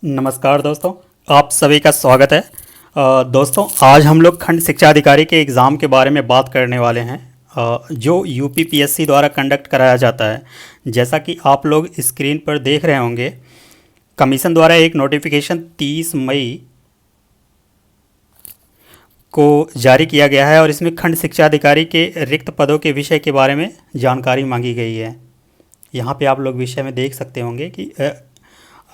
नमस्कार दोस्तों, आप सभी का स्वागत है। दोस्तों, आज हम लोग खंड शिक्षा अधिकारी के एग्ज़ाम के बारे में बात करने वाले हैं, जो यूपीपीएससी द्वारा कंडक्ट कराया जाता है। जैसा कि आप लोग स्क्रीन पर देख रहे होंगे, कमीशन द्वारा एक नोटिफिकेशन 30 मई को जारी किया गया है और इसमें खंड शिक्षा अधिकारी के रिक्त पदों के विषय के बारे में जानकारी मांगी गई है। यहाँ पे आप लोग विषय में देख सकते होंगे कि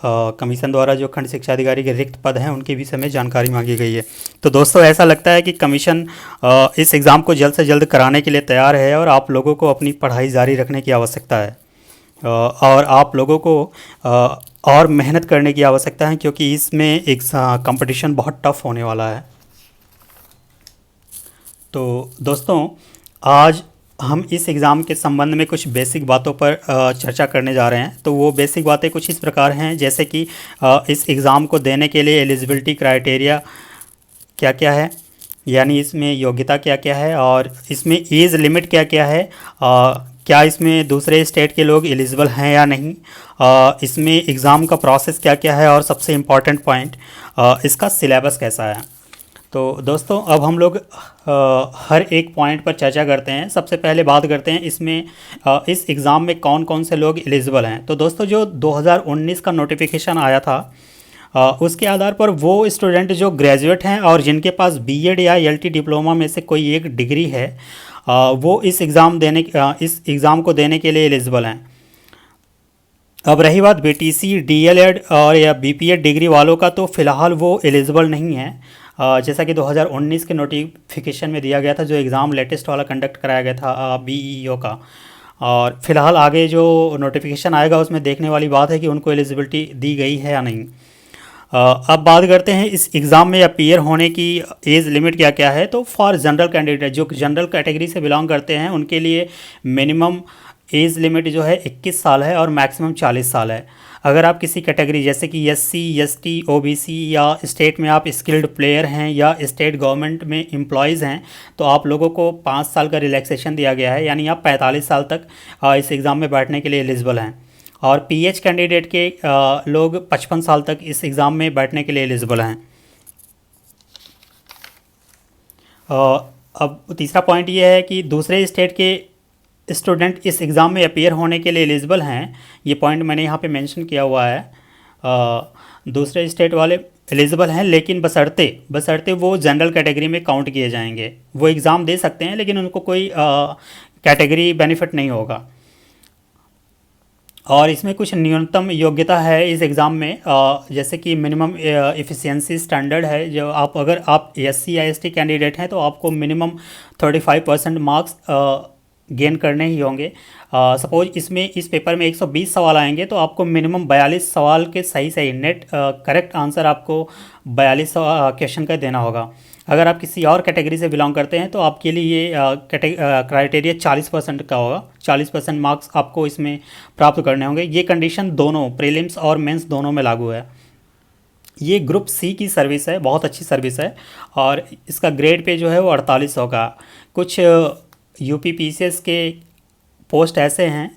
कमीशन द्वारा जो खंड शिक्षा अधिकारी के रिक्त पद हैं उनके विषय में जानकारी मांगी गई है। तो दोस्तों, ऐसा लगता है कि कमीशन इस एग्ज़ाम को जल्द से जल्द कराने के लिए तैयार है और आप लोगों को अपनी पढ़ाई जारी रखने की आवश्यकता है, और आप लोगों को और मेहनत करने की आवश्यकता है, क्योंकि इसमें एक कंपटीशन बहुत टफ होने वाला है। तो दोस्तों, आज हम इस एग्ज़ाम के संबंध में कुछ बेसिक बातों पर चर्चा करने जा रहे हैं। तो वो बेसिक बातें कुछ इस प्रकार हैं, जैसे कि इस एग्ज़ाम को देने के लिए एलिजिबिलिटी क्राइटेरिया क्या क्या है, यानी इसमें योग्यता क्या क्या है, और इसमें एज लिमिट क्या क्या है, क्या इसमें दूसरे स्टेट के लोग एलिजिबल हैं या नहीं, इसमें एग्ज़ाम का प्रोसेस क्या क्या है, और सबसे इम्पॉर्टेंट पॉइंट, इसका सिलेबस कैसा है। तो दोस्तों, अब हम लोग हर एक पॉइंट पर चर्चा करते हैं। सबसे पहले बात करते हैं इसमें इस एग्ज़ाम में कौन कौन से लोग एलिजिबल हैं। तो दोस्तों, जो 2019 का नोटिफिकेशन आया था, उसके आधार पर वो स्टूडेंट जो ग्रेजुएट हैं और जिनके पास बीएड या एलटी डिप्लोमा में से कोई एक डिग्री है, वो इस एग्ज़ाम को देने के लिए एलिजिबल हैं। अब रही बात बीटीसी, डीएलएड और या बीपीएड डिग्री वालों का, तो फ़िलहाल वो एलिजिबल नहीं है, जैसा कि 2019 के नोटिफिकेशन में दिया गया था, जो एग्ज़ाम लेटेस्ट वाला कंडक्ट कराया गया था बीईओ का। और फिलहाल आगे जो नोटिफिकेशन आएगा उसमें देखने वाली बात है कि उनको एलिजिबिलिटी दी गई है या नहीं। अब बात करते हैं इस एग्ज़ाम में अपीयर होने की एज लिमिट क्या क्या है। तो फॉर जनरल कैंडिडेट, जो जनरल कैटेगरी से बिलोंग करते हैं, उनके लिए मिनिमम एज लिमिट जो है 21 साल है और मैक्सिमम 40 साल है। अगर आप किसी कैटेगरी जैसे कि एससी, एसटी, ओबीसी या स्टेट में आप स्किल्ड प्लेयर हैं या स्टेट गवर्नमेंट में एम्प्लॉयज़ हैं, तो आप लोगों को 5 साल का रिलैक्सेशन दिया गया है, यानी आप 45 साल तक इस एग्ज़ाम में बैठने के लिए एलिजिबल हैं। और पीएच कैंडिडेट के लोग 55 साल तक इस एग्ज़ाम में बैठने के लिए एलिजिबल हैं। अब तीसरा पॉइंट ये है कि दूसरे स्टेट के स्टूडेंट इस एग्ज़ाम में अपीयर होने के लिए एलिजिबल हैं। ये पॉइंट मैंने यहाँ पे मेंशन किया हुआ है। दूसरे स्टेट वाले एलिजिबल हैं, लेकिन बशर्ते वो जनरल कैटेगरी में काउंट किए जाएंगे। वो एग्ज़ाम दे सकते हैं, लेकिन उनको कोई कैटेगरी बेनिफिट नहीं होगा। और इसमें कुछ न्यूनतम योग्यता है इस एग्ज़ाम में, जैसे कि मिनिमम एफिशिएंसी स्टैंडर्ड है। जो अगर आप एससी या एसटी कैंडिडेट हैं, तो आपको मिनिमम 35% मार्क्स गेन करने ही होंगे। सपोज इस पेपर में 120 सवाल आएंगे, तो आपको मिनिमम 42 सवाल के सही नेट करेक्ट आंसर आपको 42 क्वेश्चन का देना होगा। अगर आप किसी और कैटेगरी से बिलोंग करते हैं, तो आपके लिए ये क्राइटेरिया 40% का होगा। 40% मार्क्स आपको इसमें प्राप्त करने होंगे। ये कंडीशन दोनों प्रीलिम्स और मेंस दोनों में लागू है। ये ग्रुप सी की सर्विस है, बहुत अच्छी सर्विस है, और इसका ग्रेड पे जो है वो 4800 का। कुछ यूपीपीसीएस के पोस्ट ऐसे हैं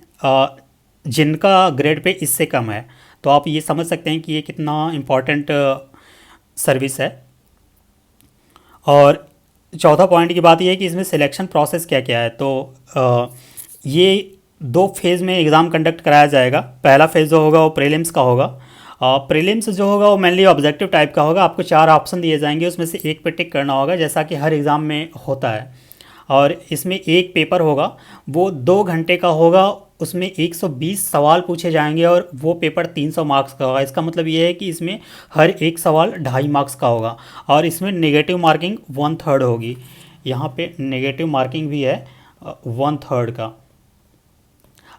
जिनका ग्रेड पे इससे कम है, तो आप ये समझ सकते हैं कि ये कितना इम्पोर्टेंट सर्विस है। और चौथा पॉइंट की बात ये है कि इसमें सिलेक्शन प्रोसेस क्या क्या है। तो ये 2 फेज़ में एग्ज़ाम कंडक्ट कराया जाएगा। पहला फेज़ जो होगा वो प्रीलिम्स का होगा। प्रीलिम्स जो होगा वो मेनली ऑब्जेक्टिव टाइप का होगा। आपको 4 ऑप्शन दिए जाएंगे, उसमें से एक पे टिक करना होगा, जैसा कि हर एग्ज़ाम में होता है। और इसमें एक पेपर होगा, वो 2 घंटे का होगा। उसमें 120 सवाल पूछे जाएंगे और वो पेपर 300 मार्क्स का होगा। इसका मतलब ये है कि इसमें हर एक सवाल 2.5 मार्क्स का होगा, और इसमें नेगेटिव मार्किंग 1/3 होगी। यहाँ पे नेगेटिव मार्किंग भी है 1/3 का।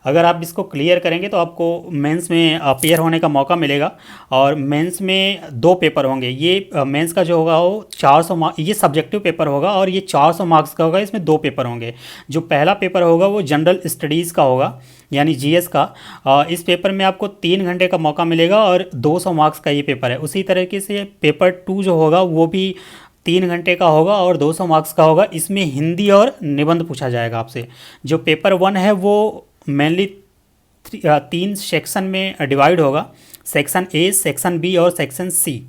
अगर आप इसको क्लियर करेंगे तो आपको मेंस में अपीयर होने का मौका मिलेगा। और मेंस में 2 पेपर होंगे। ये मेंस का जो होगा वो 400 मार्क्स, ये सब्जेक्टिव पेपर होगा और ये 400 मार्क्स का होगा। इसमें 2 पेपर होंगे। जो पहला पेपर होगा वो जनरल स्टडीज़ का होगा, यानी जीएस का। इस पेपर में आपको 3 घंटे का मौका मिलेगा और 200 मार्क्स का ये पेपर है। उसी तरीके से पेपर 2 जो होगा वो भी 3 घंटे का होगा और 200 मार्क्स का होगा। इसमें हिंदी और निबंध पूछा जाएगा आपसे। जो पेपर 1 है वो मेनली 3 सेक्शन में डिवाइड होगा। सेक्शन ए, सेक्शन बी और सेक्शन सी।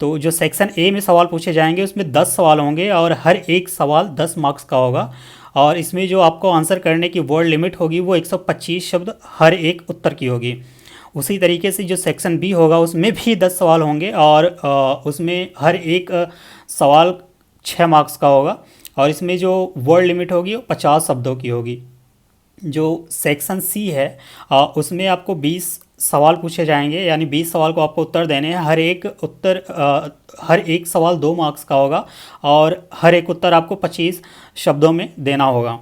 तो जो सेक्शन ए में सवाल पूछे जाएंगे उसमें 10 सवाल होंगे और हर एक सवाल 10 मार्क्स का होगा। और इसमें जो आपको आंसर करने की वर्ड लिमिट होगी वो 125 शब्द हर एक उत्तर की होगी। उसी तरीके से जो सेक्शन बी होगा उसमें भी 10 सवाल होंगे और उसमें हर एक सवाल 6 मार्क्स का होगा और इसमें जो वर्ड लिमिट होगी वो 50 शब्दों की होगी। जो सेक्शन सी है उसमें आपको 20 सवाल पूछे जाएंगे, यानी 20 सवाल को आपको उत्तर देने हैं। हर एक सवाल 2 मार्क्स का होगा और हर एक उत्तर आपको 25 शब्दों में देना होगा।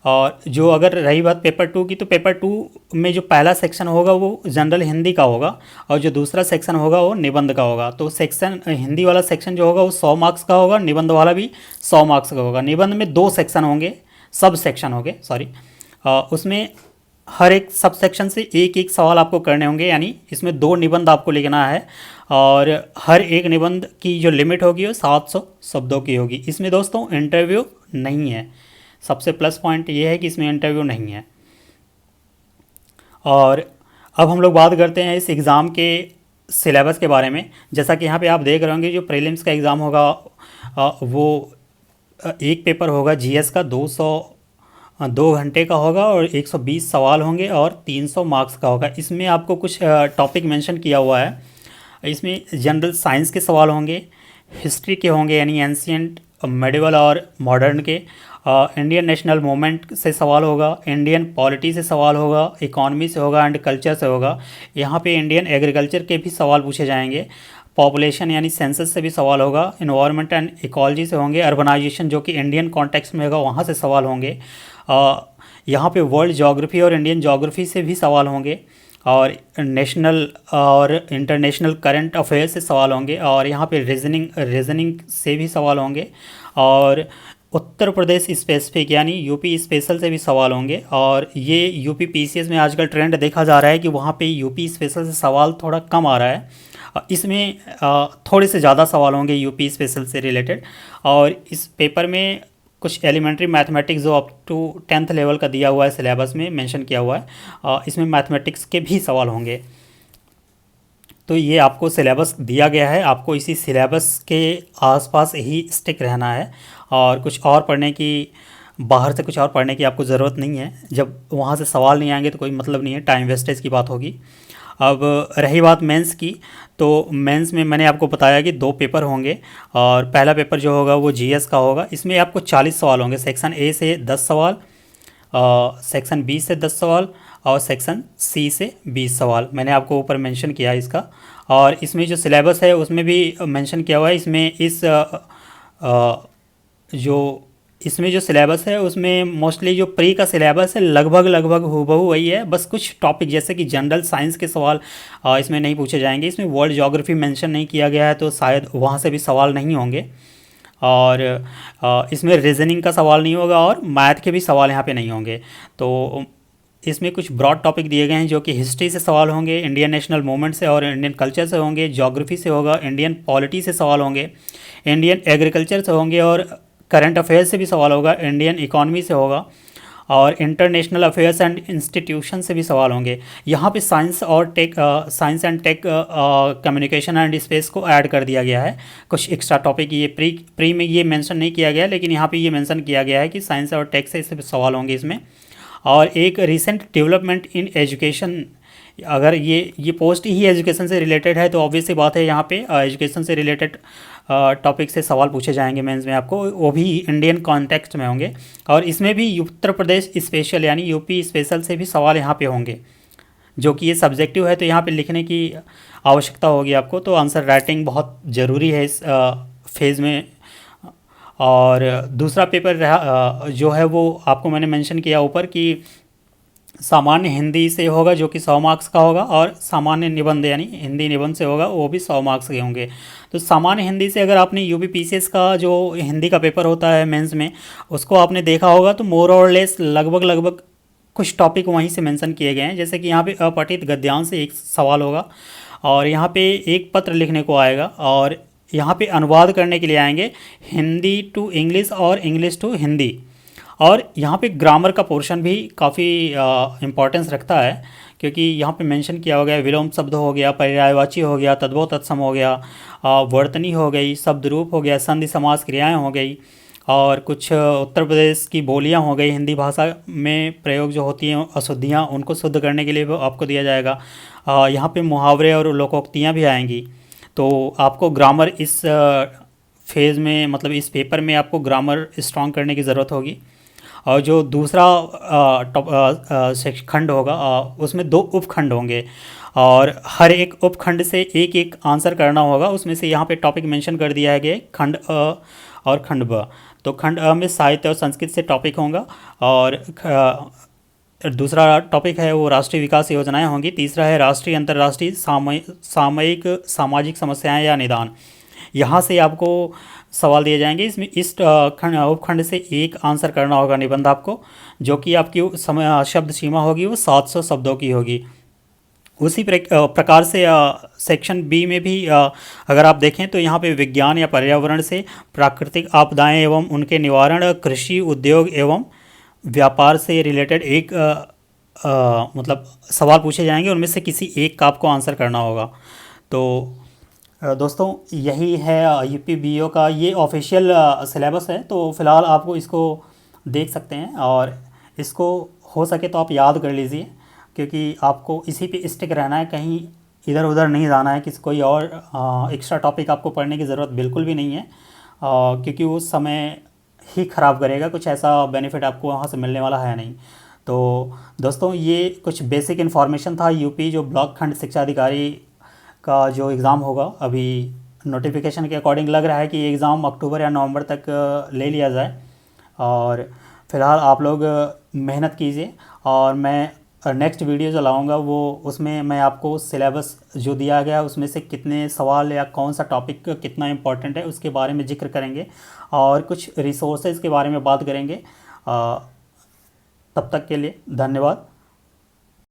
और जो अगर रही बात पेपर 2 की, तो पेपर 2 में जो पहला सेक्शन होगा वो जनरल हिंदी का होगा और जो दूसरा सेक्शन होगा वो निबंध का होगा। तो सेक्शन हिंदी वाला सेक्शन जो होगा वो 100 मार्क्स का होगा, निबंध वाला भी 100 मार्क्स का होगा। निबंध में 2 सेक्शन होंगे, सब सेक्शन होंगे सॉरी। उसमें हर एक सब सेक्शन से एक एक सवाल आपको करने होंगे, यानी इसमें 2 निबंध आपको लिखना है और हर एक निबंध की जो लिमिट होगी वो 700 शब्दों की होगी। इसमें दोस्तों इंटरव्यू नहीं है, सबसे प्लस पॉइंट ये है कि इसमें इंटरव्यू नहीं है। और अब हम लोग बात करते हैं इस एग्ज़ाम के सिलेबस के बारे में। जैसा कि यहाँ पे आप देख रहे होंगे जो प्रीलिम्स का एग्ज़ाम होगा वो एक पेपर होगा जीएस का 2 घंटे का होगा और 120 सवाल होंगे और 300 मार्क्स का होगा। इसमें आपको कुछ टॉपिक मेंशन किया हुआ है। इसमें जनरल साइंस के सवाल होंगे, हिस्ट्री के होंगे यानी एंशिएंट, मेडिवल और मॉडर्न के, इंडियन नेशनल मूवमेंट से सवाल होगा, इंडियन पॉलिटी से सवाल होगा, इकॉनमी से होगा एंड कल्चर से होगा। यहाँ पे इंडियन एग्रीकल्चर के भी सवाल पूछे जाएंगे, पॉपुलेशन यानी सेंसस से भी सवाल होगा, इन्वायरमेंट एंड इकोलॉजी से होंगे, अर्बनाइजेशन जो कि इंडियन कॉन्टेक्स्ट में होगा वहाँ से सवाल होंगे। यहाँ पे वर्ल्ड ज्योग्राफी और इंडियन ज्योग्राफी से भी सवाल होंगे और नेशनल और इंटरनेशनल करंट अफेयर्स से सवाल होंगे और यहाँ पे रीजनिंग से भी सवाल होंगे और उत्तर प्रदेश स्पेसिफिक यानी यूपी स्पेशल से भी सवाल होंगे। और ये यूपी पीसीएस में आजकल ट्रेंड देखा जा रहा है कि वहाँ पे यूपी स्पेशल से सवाल थोड़ा कम आ रहा है। इसमें थोड़े से ज़्यादा सवाल होंगे यूपी स्पेशल से रिलेटेड। और इस पेपर में कुछ एलिमेंट्री मैथमेटिक्स जो अप टू 10th लेवल का दिया हुआ है सिलेबस में मेंशन किया हुआ है, इसमें मैथमेटिक्स के भी सवाल होंगे। तो ये आपको सिलेबस दिया गया है, आपको इसी सिलेबस के आसपास ही स्टिक रहना है और कुछ और पढ़ने की, बाहर से कुछ और पढ़ने की आपको ज़रूरत नहीं है। जब वहाँ से सवाल नहीं आएंगे तो कोई मतलब नहीं है, टाइम वेस्टेज की बात होगी। अब रही बात मेंस की, तो मेंस में मैंने आपको बताया कि 2 पेपर होंगे और पहला पेपर जो होगा वो जीएस का होगा। इसमें आपको 40 सवाल होंगे, सेक्शन ए से 10 सवाल, सेक्शन बी से 10 सवाल और सेक्शन सी से 20 सवाल। मैंने आपको ऊपर मेंशन किया है इसका। और इसमें जो सिलेबस है उसमें भी मेंशन किया हुआ है। इसमें जो सिलेबस है उसमें मोस्टली जो प्री का सिलेबस है लगभग हूबहू वही है, बस कुछ टॉपिक जैसे कि जनरल साइंस के सवाल इसमें नहीं पूछे जाएंगे। इसमें वर्ल्ड ज्योग्राफी मेंशन नहीं किया गया है तो शायद वहाँ से भी सवाल नहीं होंगे। और इसमें रीजनिंग का सवाल नहीं होगा और मैथ के भी सवाल यहाँ पे नहीं होंगे। तो इसमें कुछ ब्रॉड टॉपिक दिए गए हैं जो कि हिस्ट्री से सवाल होंगे, इंडियन नेशनल मूवमेंट से और इंडियन कल्चर से होंगे, ज्योग्राफी से होगा, इंडियन पॉलिटी से सवाल होंगे, इंडियन एग्रीकल्चर से होंगे और करंट अफेयर्स से भी सवाल होगा, इंडियन इकॉनमी से होगा और इंटरनेशनल अफेयर्स एंड इंस्टीट्यूशन से भी सवाल होंगे। यहाँ पे science and tech communication and space को ऐड कर दिया गया है। कुछ एक्स्ट्रा टॉपिक ये प्री में ये मेंशन नहीं किया गया, लेकिन यहाँ पे ये मेंशन किया गया है कि साइंस और टेक से सवाल होंगे इसमें। और एक रिसेंट डेवलपमेंट इन एजुकेशन, अगर ये पोस्ट ही एजुकेशन से रिलेटेड है तो ऑब्वियसली बात है यहाँ पे एजुकेशन से रिलेटेड टॉपिक से सवाल पूछे जाएंगे मेंस में आपको, वो भी इंडियन कॉन्टेक्स्ट में होंगे। और इसमें भी उत्तर प्रदेश स्पेशल यानी यूपी स्पेशल से भी सवाल यहाँ पे होंगे, जो कि ये सब्जेक्टिव है तो यहाँ पे लिखने की आवश्यकता होगी आपको। तो आंसर राइटिंग बहुत ज़रूरी है इस फेज़ में। और दूसरा पेपर जो है वो आपको मैंने मेंशन किया ऊपर कि सामान्य हिंदी से होगा जो कि 100 मार्क्स का होगा और सामान्य निबंध यानी हिंदी निबंध से होगा वो भी 100 मार्क्स के होंगे। तो सामान्य हिंदी से अगर आपने यूपी पीसीएस का जो हिंदी का पेपर होता है मेंस में उसको आपने देखा होगा तो मोर और लेस लगभग कुछ टॉपिक वहीं से मेंशन किए गए हैं। जैसे कि यहाँ पे अपठित गद्यांश से एक सवाल होगा और यहाँ पे एक पत्र लिखने को आएगा और यहाँ पे अनुवाद करने के लिए आएंगे हिंदी टू इंग्लिश और इंग्लिश टू हिंदी। और यहाँ पे ग्रामर का पोर्शन भी काफ़ी इम्पोर्टेंस रखता है क्योंकि यहाँ पे मेंशन किया हो गया विलोम शब्द हो गया, पर्यायवाची हो गया, तद्भव तत्सम हो गया, वर्तनी हो गई, शब्द रूप हो गया, संधि समास क्रियाएं हो गई, और कुछ उत्तर प्रदेश की बोलियां हो गई, हिंदी भाषा में प्रयोग जो होती हैं अशुद्धियाँ, उनको शुद्ध करने के लिए वो आपको दिया जाएगा। यहाँ पे मुहावरे और लोकोक्तियाँ भी आएंगी। तो आपको ग्रामर इस फेज़ में, मतलब इस पेपर में आपको ग्रामर स्ट्रॉन्ग करने की ज़रूरत होगी। और जो दूसरा खंड होगा, उसमें 2 उपखंड होंगे और हर एक उपखंड से एक एक आंसर करना होगा। उसमें से यहाँ पे टॉपिक मेंशन कर दिया है कि खंड अ और खंड ब। तो खंड अ में साहित्य और संस्कृत से टॉपिक होगा, और दूसरा टॉपिक है वो राष्ट्रीय विकास योजनाएं होंगी। तीसरा है राष्ट्रीय अंतर्राष्ट्रीय सामयिक सामाजिक समस्याएं या निदान। यहाँ से आपको सवाल दिए जाएंगे। इसमें इस उपखंड से एक आंसर करना होगा निबंध आपको, जो कि आपकी समय शब्द सीमा होगी वो 700 शब्दों की होगी। उसी प्रकार से सेक्शन बी में भी अगर आप देखें तो यहाँ पे विज्ञान या पर्यावरण से प्राकृतिक आपदाएं एवं उनके निवारण, कृषि, उद्योग एवं व्यापार से रिलेटेड एक मतलब सवाल पूछे जाएंगे, उनमें से किसी एक का आपको आंसर करना होगा। तो दोस्तों यही है यूपी बीओ का ये ऑफिशियल सिलेबस है। तो फ़िलहाल आपको इसको देख सकते हैं, और इसको हो सके तो आप याद कर लीजिए, क्योंकि आपको इसी पे स्टिक रहना है, कहीं इधर उधर नहीं जाना है, किसी कोई और एक्स्ट्रा टॉपिक आपको पढ़ने की ज़रूरत बिल्कुल भी नहीं है, क्योंकि वो समय ही ख़राब करेगा, कुछ ऐसा बेनिफिट आपको वहाँ से मिलने वाला है नहीं। तो दोस्तों ये कुछ बेसिक इन्फॉर्मेशन था यूपी जो ब्लॉक खंड शिक्षा अधिकारी का जो एग्ज़ाम होगा। अभी नोटिफिकेशन के अकॉर्डिंग लग रहा है कि ये एग्ज़ाम अक्टूबर या नवंबर तक ले लिया जाए, और फिलहाल आप लोग मेहनत कीजिए। और मैं नेक्स्ट वीडियो जो लाऊंगा वो उसमें मैं आपको सिलेबस जो दिया गया उसमें से कितने सवाल या कौन सा टॉपिक कितना इम्पोर्टेंट है उसके बारे में जिक्र करेंगे, और कुछ रिसोर्सेज के बारे में बात करेंगे। तब तक के लिए धन्यवाद।